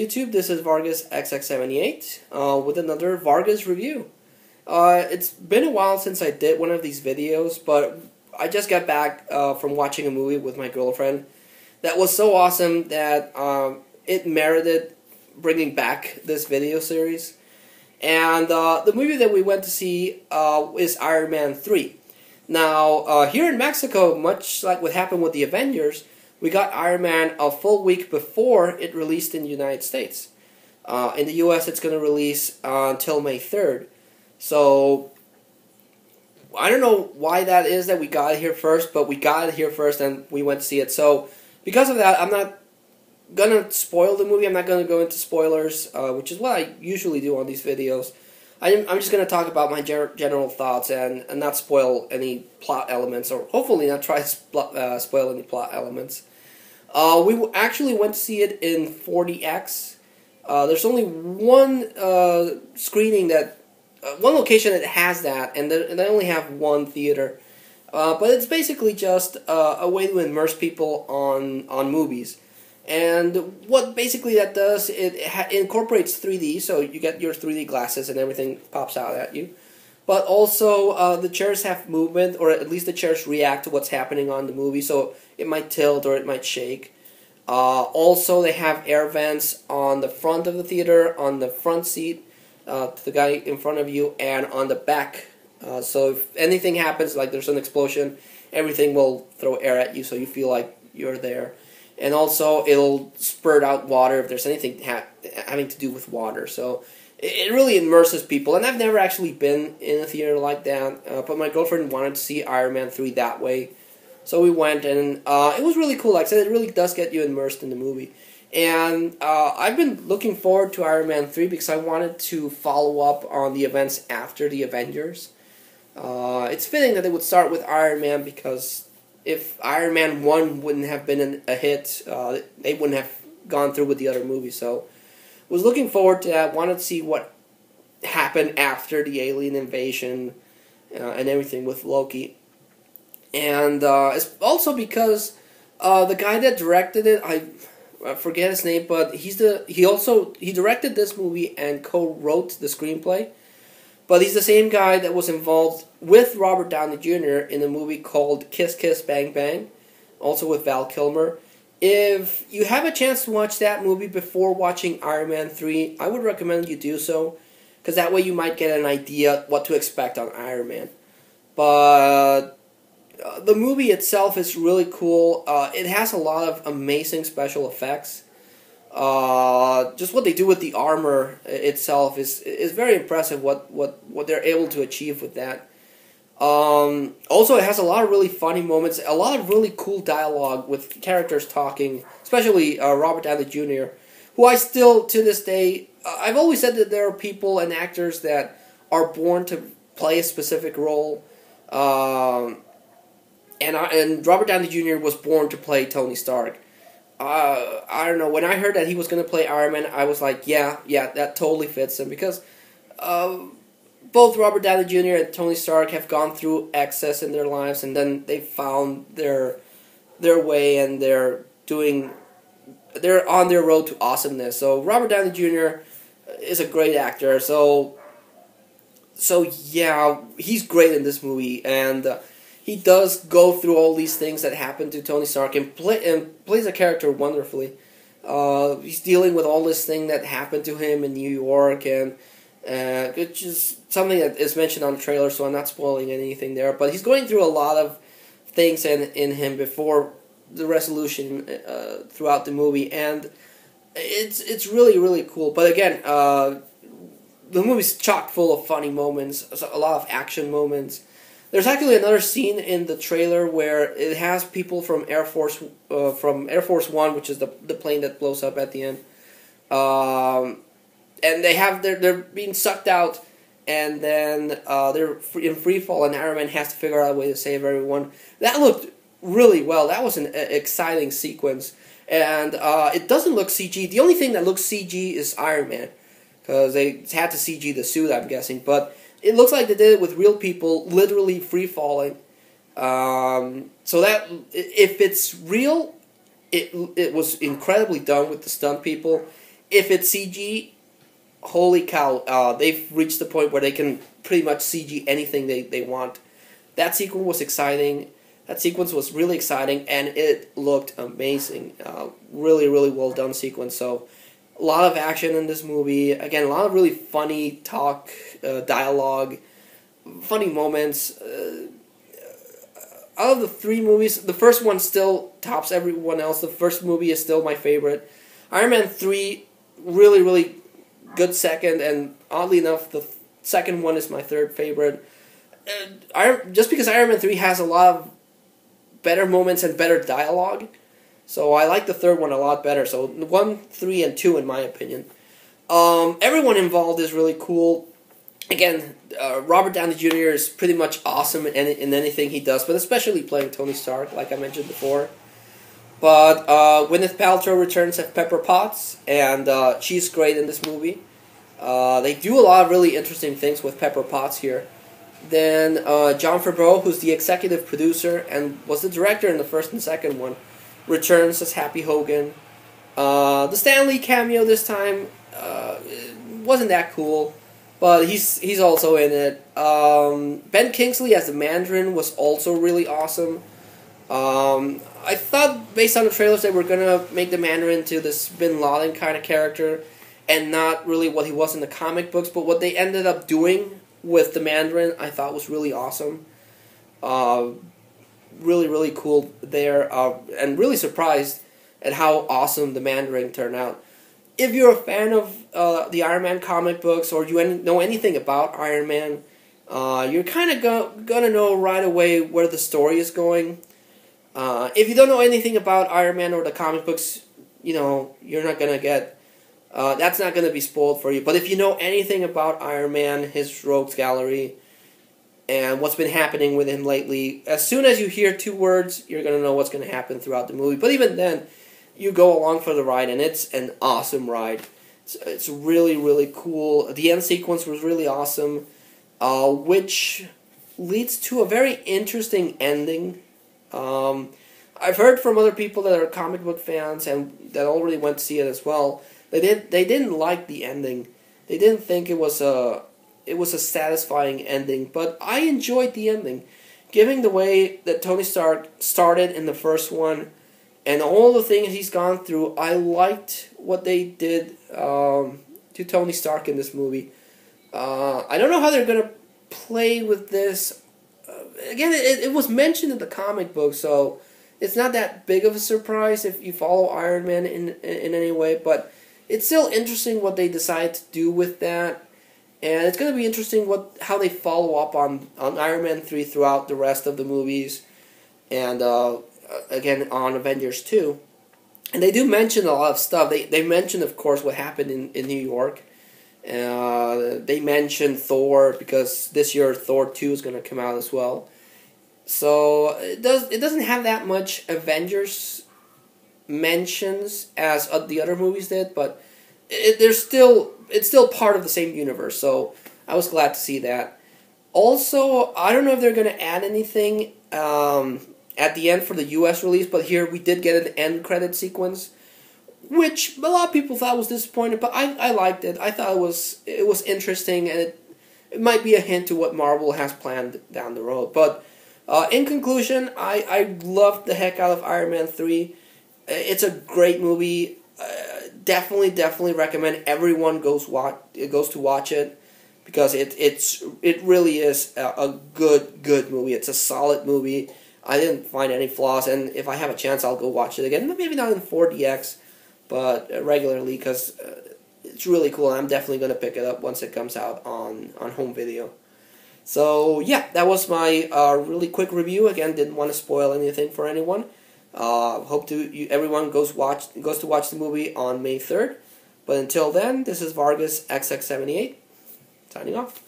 YouTube? This is Vargas XX78 with another Vargas review. It's been a while since I did one of these videos, but I just got back from watching a movie with my girlfriend that was so awesome that it merited bringing back this video series. And the movie that we went to see is Iron Man 3. Now, here in Mexico, much like what happened with the Avengers, we got Iron Man a full week before it released in the United States. In the US, it's going to release until May 3rd. So, I don't know why that is that we got it here first, but we got it here first and we went to see it. So, because of that, I'm not going to spoil the movie. I'm not going to go into spoilers, which is what I usually do on these videos. I'm just going to talk about my general thoughts and not spoil any plot elements, or hopefully not try to spoil any plot elements. We actually went to see it in 4DX. There's only one screening that, one location that has that, and they only have one theater. But it's basically just a way to immerse people on movies. And what basically that does, it incorporates 3D, so you get your 3D glasses and everything pops out at you. But also, the chairs have movement, or at least the chairs react to what's happening on the movie, so it might tilt or it might shake. Also, they have air vents on the front of the theater, on the front seat, to the guy in front of you, and on the back. So if anything happens, like there's an explosion, everything will throw air at you, so you feel like you're there. And also, it'll spurt out water if there's anything having to do with water. So, it really immerses people. And I've never actually been in a theater like that. But my girlfriend wanted to see Iron Man 3 that way. So we went, and it was really cool. Like I said, it really does get you immersed in the movie. And I've been looking forward to Iron Man 3 because I wanted to follow up on the events after the Avengers. It's fitting that they would start with Iron Man because if Iron Man 1 wouldn't have been a hit, they wouldn't have gone through with the other movies. So, was looking forward to that. Wanted to see what happened after the alien invasion and everything with Loki. And it's also because the guy that directed it, I forget his name, but he directed this movie and co-wrote the screenplay. But he's the same guy that was involved with Robert Downey Jr. in a movie called Kiss Kiss Bang Bang, also with Val Kilmer. If you have a chance to watch that movie before watching Iron Man 3, I would recommend you do so, because that way you might get an idea what to expect on Iron Man. But the movie itself is really cool. It has a lot of amazing special effects. Just what they do with the armor itself is very impressive. What they're able to achieve with that. Also, it has a lot of really funny moments, a lot of really cool dialogue with characters talking, especially Robert Downey Jr., who I still, to this day, I've always said that there are people and actors that are born to play a specific role, and Robert Downey Jr. was born to play Tony Stark. I don't know, when I heard that he was going to play Iron Man, I was like, yeah, that totally fits him, because both Robert Downey Jr. and Tony Stark have gone through excess in their lives, and then they found their way, and they're on their road to awesomeness. So Robert Downey Jr. is a great actor, so yeah, he's great in this movie, and he does go through all these things that happen to Tony Stark and plays a character wonderfully. He's dealing with all this thing that happened to him in New York, and which is something that is mentioned on the trailer, so I'm not spoiling anything there. But he's going through a lot of things in him before the resolution throughout the movie, and it's really, really cool. But again, the movie's chock full of funny moments, a lot of action moments. There's actually another scene in the trailer where it has people from Air Force One, which is the plane that blows up at the end, and they're being sucked out, and then they're in free fall, and Iron Man has to figure out a way to save everyone. That looked really well. That was an exciting sequence, and it doesn't look CG. The only thing that looks CG is Iron Man, because they had to CG the suit, I'm guessing, but it looks like they did it with real people, literally free-falling. So that, if it's real, it was incredibly done with the stunt people. if it's CG, holy cow, they've reached the point where they can pretty much CG anything they want. That sequence was exciting. That sequence was really exciting, and it looked amazing. Really, really well done sequence. So, a lot of action in this movie. Again, a lot of really funny talk, dialogue, funny moments. Out of the three movies, the first one still tops everyone else. The first movie is still my favorite. Iron Man 3, really, really good second, and oddly enough, the second one is my third favorite. Just because Iron Man 3 has a lot of better moments and better dialogue, so I like the third one a lot better. So 1, 3, and 2 in my opinion. Everyone involved is really cool. Again, Robert Downey Jr. is pretty much awesome in anything he does, but especially playing Tony Stark, like I mentioned before. But Gwyneth Paltrow returns as Pepper Potts, and she's great in this movie. They do a lot of really interesting things with Pepper Potts here. Then Jon Favreau, who's the executive producer and was the director in the first and second one, returns as Happy Hogan. The Stan Lee cameo this time wasn't that cool, but he's also in it. Ben Kingsley as the Mandarin was also really awesome. I thought, based on the trailers, they were going to make the Mandarin into this Bin Laden kind of character and not really what he was in the comic books, but what they ended up doing with the Mandarin I thought was really awesome. Really, really cool there, and really surprised at how awesome the Mandarin turned out. If you're a fan of the Iron Man comic books, or you know anything about Iron Man, you're kind of gonna know right away where the story is going. If you don't know anything about Iron Man or the comic books, you're not gonna get. That's not gonna be spoiled for you. But if you know anything about Iron Man, his rogues gallery, and what's been happening with him lately, as soon as you hear 2 words, you're gonna know what's gonna happen throughout the movie. But even then, you go along for the ride, and it's an awesome ride. It's really, really cool. The end sequence was really awesome, which leads to a very interesting ending. I've heard from other people that are comic book fans and that already went to see it as well. They didn't like the ending. They didn't think it was a satisfying ending, but I enjoyed the ending. Given the way that Tony Stark started in the first one, and all the things he's gone through, I liked what they did to Tony Stark in this movie. I don't know how they're going to play with this. Again, it was mentioned in the comic book, so it's not that big of a surprise if you follow Iron Man in any way, but it's still interesting what they decide to do with that. And it's going to be interesting how they follow up on Iron Man 3 throughout the rest of the movies. And again, on Avengers 2. And they do mention a lot of stuff. They mention, of course, what happened in New York. They mention Thor, because this year Thor 2 is going to come out as well. So it doesn't have that much Avengers mentions as the other movies did, but it's still part of the same universe, so I was glad to see that. Also, I don't know if they're going to add anything at the end for the US release, but here we did get an end credit sequence, which a lot of people thought was disappointing, but I liked it. I thought it was interesting, and it might be a hint to what Marvel has planned down the road. But in conclusion, I loved the heck out of Iron Man 3. It's a great movie. Definitely recommend everyone goes to watch it, because it really is a good movie. It's a solid movie. I didn't find any flaws, and if I have a chance, I'll go watch it again. Maybe not in 4DX, but regularly, because it's really cool. I'm definitely going to pick it up once it comes out on home video. So yeah, that was my really quick review. Again, didn't want to spoil anything for anyone. Hope everyone goes to watch the movie on May 3rd. But until then, this is Vargas XX78 signing off.